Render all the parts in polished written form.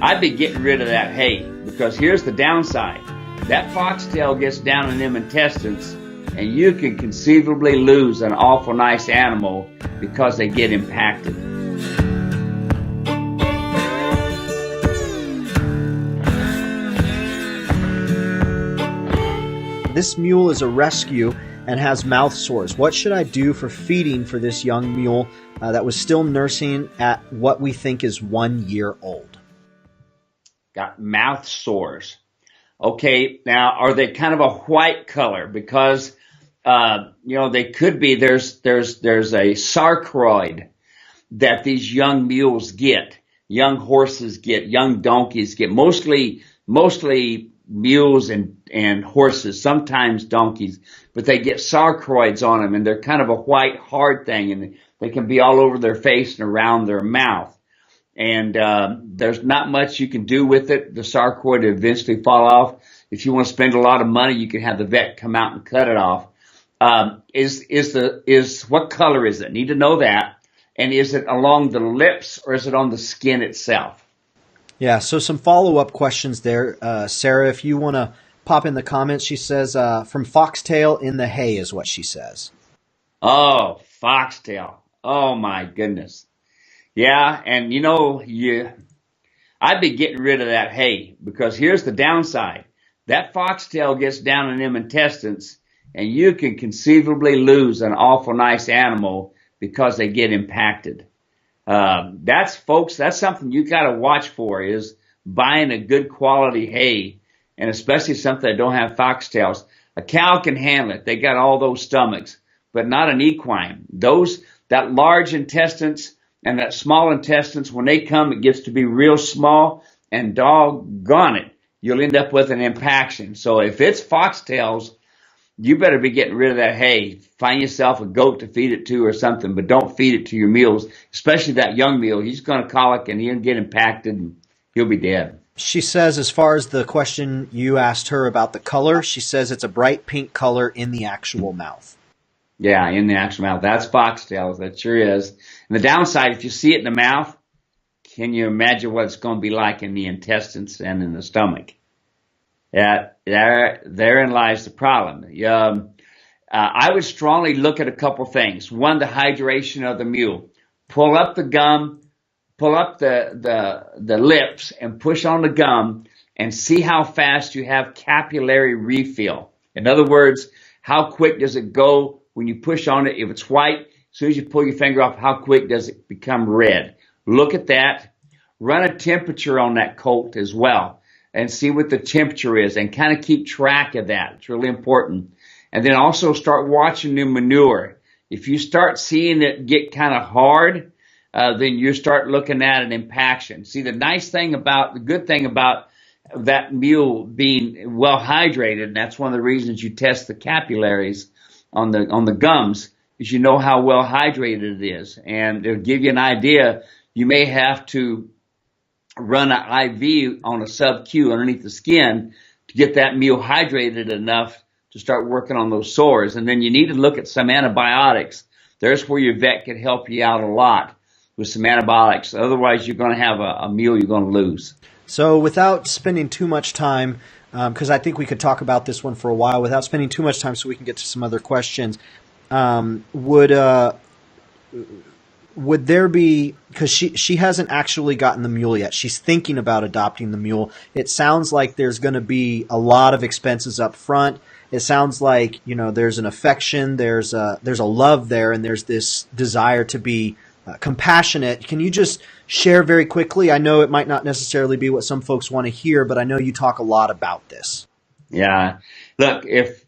I'd be getting rid of that hay, because here's the downside. That foxtail gets down in them intestines, and you can conceivably lose an awful nice animal because they get impacted. This mule is a rescue and has mouth sores. What should I do for feeding for this young mule that was still nursing at what we think is 1 year old? Got mouth sores. Okay, now are they kind of a white color? Because they could be. There's a sarcoid that these young mules get, young horses get, young donkeys get. Mostly mules and horses, sometimes donkeys, but they get sarcoids on them, and they're kind of a white hard thing, and they can be all over their face and around their mouth. And there's not much you can do with it. The sarcoid will eventually fall off. If you want to spend a lot of money, you can have the vet come out and cut it off. What color is it? Need to know that. And is it along the lips, or is it on the skin itself? Yeah, so some follow-up questions there. Sarah, if you want to pop in the comments, she says, from foxtail in the hay is what she says. Oh, foxtail. Oh, my goodness. Yeah, and I'd be getting rid of that hay, because here's the downside. That foxtail gets down in them intestines, and you can conceivably lose an awful nice animal because they get impacted. That's something you got to watch for, is buying a good quality hay, and especially something that don't have foxtails. A cow can handle it. They got all those stomachs, but not an equine. That large intestines and that small intestines, when they come, it gets to be real small, and doggone it, you'll end up with an impaction. So if it's foxtails, you better be getting rid of that hay. Find yourself a goat to feed it to or something, but don't feed it to your mules, especially that young mule. He's going to colic, and he'll get impacted, and he'll be dead. She says, as far as the question you asked her about the color, she says it's a bright pink color in the actual mouth. Yeah, in the actual mouth. That's foxtails. That sure is. And the downside, if you see it in the mouth, can you imagine what it's going to be like in the intestines and in the stomach? Yeah, therein lies the problem. I would strongly look at a couple things. One, the hydration of the mule. Pull up the gum, pull up the lips, and push on the gum, and see how fast you have capillary refill. In other words, how quick does it go when you push on it? If it's white, as soon as you pull your finger off, how quick does it become red? Look at that. Run a temperature on that colt as well, and see what the temperature is, and kind of keep track of that. It's really important. And then also start watching the manure. If you start seeing it get kind of hard, then you start looking at an impaction. See, the good thing about that mule being well hydrated, and that's one of the reasons you test the capillaries on the gums, is you know how well hydrated it is. And it'll give you an idea. You may have to run an IV on a sub-Q underneath the skin to get that mule hydrated enough to start working on those sores. And then you need to look at some antibiotics. There's where your vet can help you out a lot with some antibiotics. Otherwise, you're going to have a mule you're going to lose. So without spending too much time, because I think we could talk about this one for a while, without spending too much time so we can get to some other questions, would there be, because she hasn't actually gotten the mule yet. She's thinking about adopting the mule. It sounds like there's going to be a lot of expenses up front. It sounds like, there's an affection, there's a love there, and there's this desire to be compassionate. Can you just share very quickly? I know it might not necessarily be what some folks want to hear, but I know you talk a lot about this. Yeah. Look, if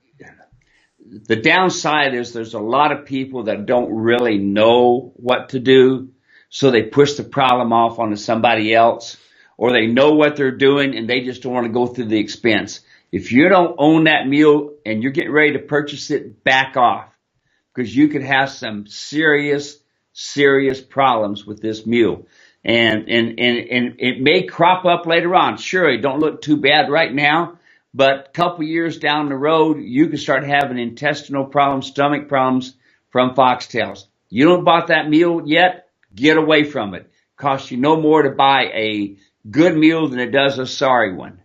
the downside is there's a lot of people that don't really know what to do, so they push the problem off onto somebody else, or they know what they're doing and they just don't want to go through the expense. If you don't own that mule and you're getting ready to purchase it, back off, because you could have some serious problems with this mule. And it may crop up later on. Sure, it don't look too bad right now, but a couple years down the road, you can start having intestinal problems, stomach problems from foxtails. You don't bought that mule yet, get away from it. Costs you no more to buy a good mule than it does a sorry one.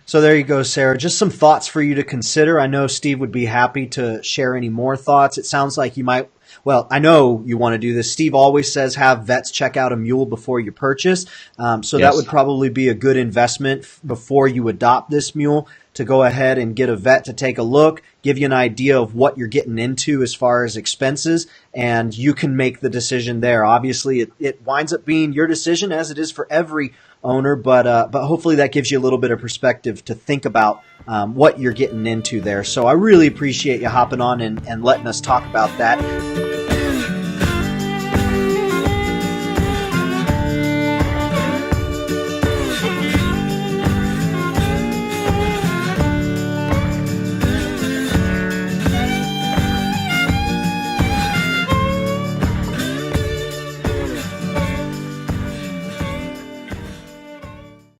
So there you go, Sarah. Just some thoughts for you to consider. I know Steve would be happy to share any more thoughts. It sounds like you might, well, I know you want to do this. Steve always says have vets check out a mule before you purchase. So that would probably be a good investment before you adopt this mule, to go ahead and get a vet to take a look, give you an idea of what you're getting into as far as expenses, and you can make the decision there. Obviously, it winds up being your decision, as it is for every owner, but hopefully that gives you a little bit of perspective to think about what you're getting into there. So I really appreciate you hopping on and letting us talk about that.